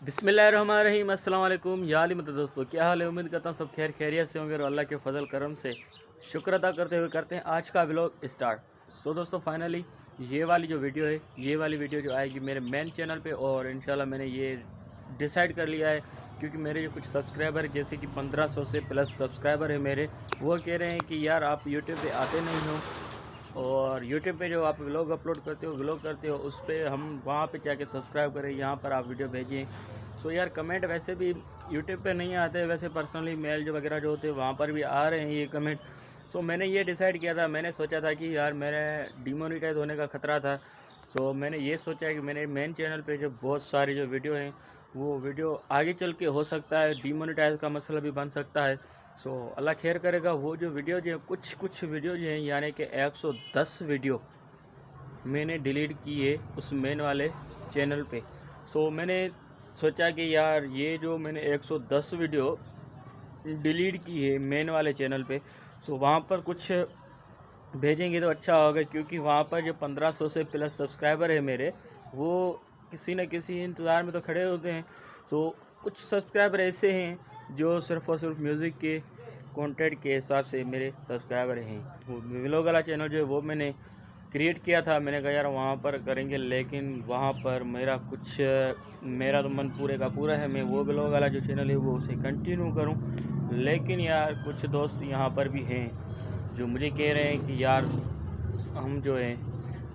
बिस्मिल्लाहिर्रहमानिर्रहीम अस्सलाम वालेकुम या अली मतलब दोस्तों, क्या हाल है। उम्मीद करता हूँ सब खैर खैरियत से होंगे और अल्लाह के फजल करम से शुक्र अदा करते हुए करते हैं आज का व्लॉग स्टार्ट। सो दोस्तों फाइनली ये वाली जो वीडियो है, ये वाली वीडियो जो आएगी मेरे मेन चैनल पे और इंशाल्लाह मैंने ये डिसाइड कर लिया है क्योंकि मेरे जो कुछ सब्सक्राइबर जैसे कि 1500 से प्लस सब्सक्राइबर है मेरे, वो कह रहे हैं कि यार आप यूट्यूब पे आते नहीं हो और यूट्यूब पे जो आप व्लॉग अपलोड करते हो व्लॉग करते हो उस पर हम वहाँ पे जाके सब्सक्राइब करें, यहाँ पर आप वीडियो भेजें। सो यार कमेंट वैसे भी यूट्यूब पे नहीं आते, वैसे पर्सनली मेल जो वगैरह जो होते हैं वहाँ पर भी आ रहे हैं ये कमेंट। सो मैंने ये डिसाइड किया था, मैंने सोचा था कि यार मेरे डिमोनेटाइज होने का ख़तरा था। सो मैंने ये सोचा कि मेरे मेन चैनल पे जो बहुत सारी जो वीडियो हैं वो वीडियो आगे चल के हो सकता है डिमोनेटाइज का मसला भी बन सकता है। सो अल्लाह खैर करेगा। वो जो वीडियो जो कुछ वीडियो जो हैं यानी कि 110 वीडियो मैंने डिलीट की है उस मेन वाले चैनल पे। सो मैंने सोचा कि यार ये जो मैंने 110 वीडियो डिलीट की है मेन वाले चैनल पे, सो वहाँ पर कुछ भेजेंगे तो अच्छा होगा क्योंकि वहाँ पर जो 1500 से प्लस सब्सक्राइबर है मेरे, वो किसी न किसी इंतज़ार में तो खड़े होते हैं। सो कुछ सब्सक्राइबर ऐसे हैं जो सिर्फ़ और सिर्फ म्यूज़िक के कंटेंट के हिसाब से मेरे सब्सक्राइबर हैं। वो व्लॉग वाला चैनल जो है वो मैंने क्रिएट किया था, मैंने कहा यार वहाँ पर करेंगे, लेकिन वहाँ पर मेरा तो मन पूरे का पूरा है मैं वो व्लॉग वाला जो चैनल है वो उसे कंटिन्यू करूँ। लेकिन यार कुछ दोस्त यहाँ पर भी हैं जो मुझे कह रहे हैं कि यार हम जो है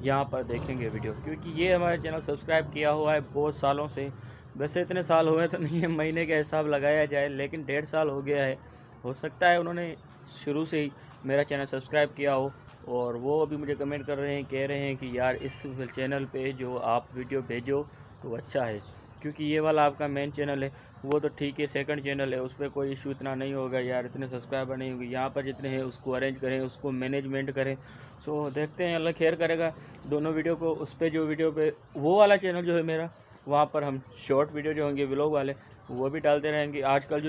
यहाँ पर देखेंगे वीडियो, क्योंकि ये हमारे चैनल सब्सक्राइब किया हुआ है बहुत सालों से। वैसे इतने साल हुए तो नहीं है, महीने का हिसाब लगाया जाए, लेकिन 1.5 साल हो गया है। हो सकता है उन्होंने शुरू से ही मेरा चैनल सब्सक्राइब किया हो और वो अभी मुझे कमेंट कर रहे हैं, कह रहे हैं कि यार इस चैनल पे जो आप वीडियो भेजो तो अच्छा है, क्योंकि ये वाला आपका मेन चैनल है वो तो ठीक है, सेकंड चैनल है उस पर कोई इशू इतना नहीं होगा यार, इतने सब्सक्राइबर नहीं होंगे, यहाँ पर जितने हैं उसको अरेंज करें, उसको मैनेजमेंट करें। सो देखते हैं, अल्लाह खैर करेगा। दोनों वीडियो को उस पर जो वीडियो पे वो वाला चैनल जो है मेरा, वहाँ पर हम शॉर्ट वीडियो जो होंगे व्लॉग वाले वो भी डालते रहेंगे। आजकल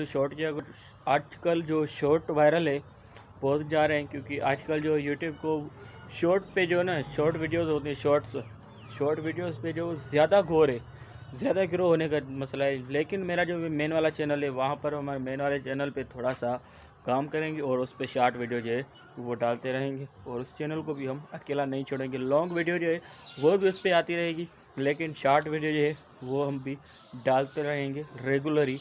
जो शॉर्ट वायरल है बहुत जा रहे हैं, क्योंकि आजकल जो यूट्यूब को शॉर्ट पे जो ना शॉर्ट वीडियोस होते हैं, शॉर्ट वीडियोस पे जो ज़्यादा ग्रो होने का मसला है। लेकिन मेरा जो मेन वाला चैनल है वहाँ पर हमारे मेन वाले चैनल पे थोड़ा सा काम करेंगे और उस पर शॉर्ट वीडियो जो है वो डालते रहेंगे और उस चैनल को भी हम अकेला नहीं छोड़ेंगे। लॉन्ग वीडियो जो है वो भी उस पर आती रहेगी, लेकिन शॉर्ट वीडियो जो है वो हम भी डालते रहेंगे रेगुलरली।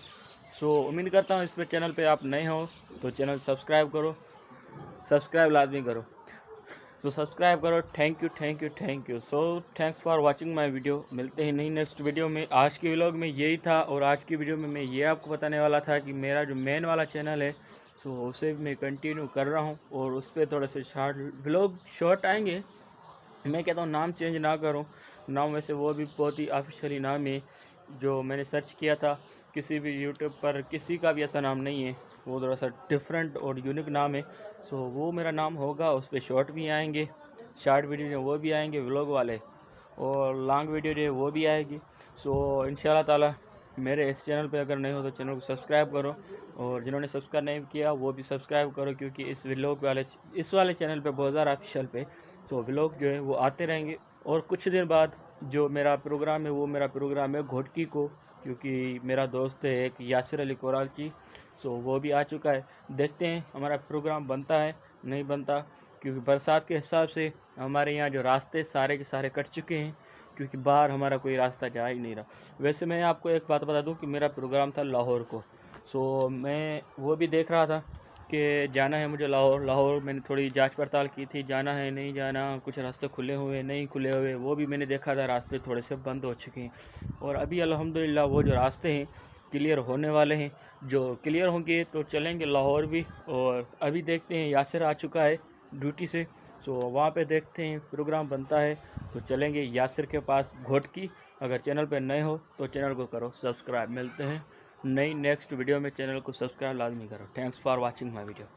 सो उम्मीद करता हूँ इस पर चैनल पे आप नए हो तो चैनल सब्सक्राइब करो, सब्सक्राइब लाजमी करो, तो सब्सक्राइब करो। Thank you. So thanks for watching my video. मिलते हैं नई नेक्स्ट वीडियो में। आज के व्लॉग में यही था और आज की वीडियो में मैं ये आपको बताने वाला था कि मेरा जो मेन वाला चैनल है सो उसे मैं कंटिन्यू कर रहा हूँ और उस पर थोड़े से शॉर्ट आएंगे। मैं कहता हूँ नाम चेंज ना करूँ, नाम वैसे वो भी बहुत ही ऑफिशियली नाम है जो मैंने सर्च किया था, किसी भी यूट्यूब पर किसी का भी ऐसा नाम नहीं है, वो थोड़ा सा डिफरेंट और यूनिक नाम है। सो वो मेरा नाम होगा, उस पर शॉर्ट भी आएंगे, शॉर्ट वीडियो जो वो भी आएंगे व्लॉग वाले, और लॉन्ग वीडियो जो है वो भी आएगी। सो इंशाल्लाह ताला मेरे इस चैनल पे अगर नहीं हो तो चैनल को सब्सक्राइब करो और जिन्होंने सब्सक्राइब नहीं किया वो भी सब्सक्राइब करो, क्योंकि इस वाले चैनल पे बहुत ज़्यादा ऑफिशियल पे सो व्लॉग जो है वो आते रहेंगे। और कुछ दिन बाद जो मेरा प्रोग्राम है वो मेरा प्रोग्राम है घोटकी को, क्योंकि मेरा दोस्त है एक यासिर अली कोराची, सो वो भी आ चुका है। देखते हैं हमारा प्रोग्राम बनता है नहीं बनता, क्योंकि बरसात के हिसाब से हमारे यहाँ जो रास्ते सारे के सारे कट चुके हैं, क्योंकि बाहर हमारा कोई रास्ता जा ही नहीं रहा। वैसे मैं आपको एक बात बता दूं कि मेरा प्रोग्राम था लाहौर को, सो मैं वो भी देख रहा था कि जाना है मुझे लाहौर मैंने थोड़ी जांच पड़ताल की थी, जाना है नहीं जाना, कुछ रास्ते खुले हुए नहीं खुले हुए वो भी मैंने देखा था, रास्ते थोड़े से बंद हो चुके हैं। और अभी अल्हम्दुलिल्लाह वो जो रास्ते हैं क्लियर होने वाले हैं, जो क्लियर होंगे तो चलेंगे लाहौर भी। और अभी देखते हैं यासिर आ चुका है ड्यूटी से, सो वहाँ पे देखते हैं प्रोग्राम बनता है तो चलेंगे यासिर के पास घोटकी। अगर चैनल पे नए हो तो चैनल को करो सब्सक्राइब। मिलते हैं नई नेक्स्ट वीडियो में, चैनल को सब्सक्राइब लाजमी करो। Thanks for watching my video.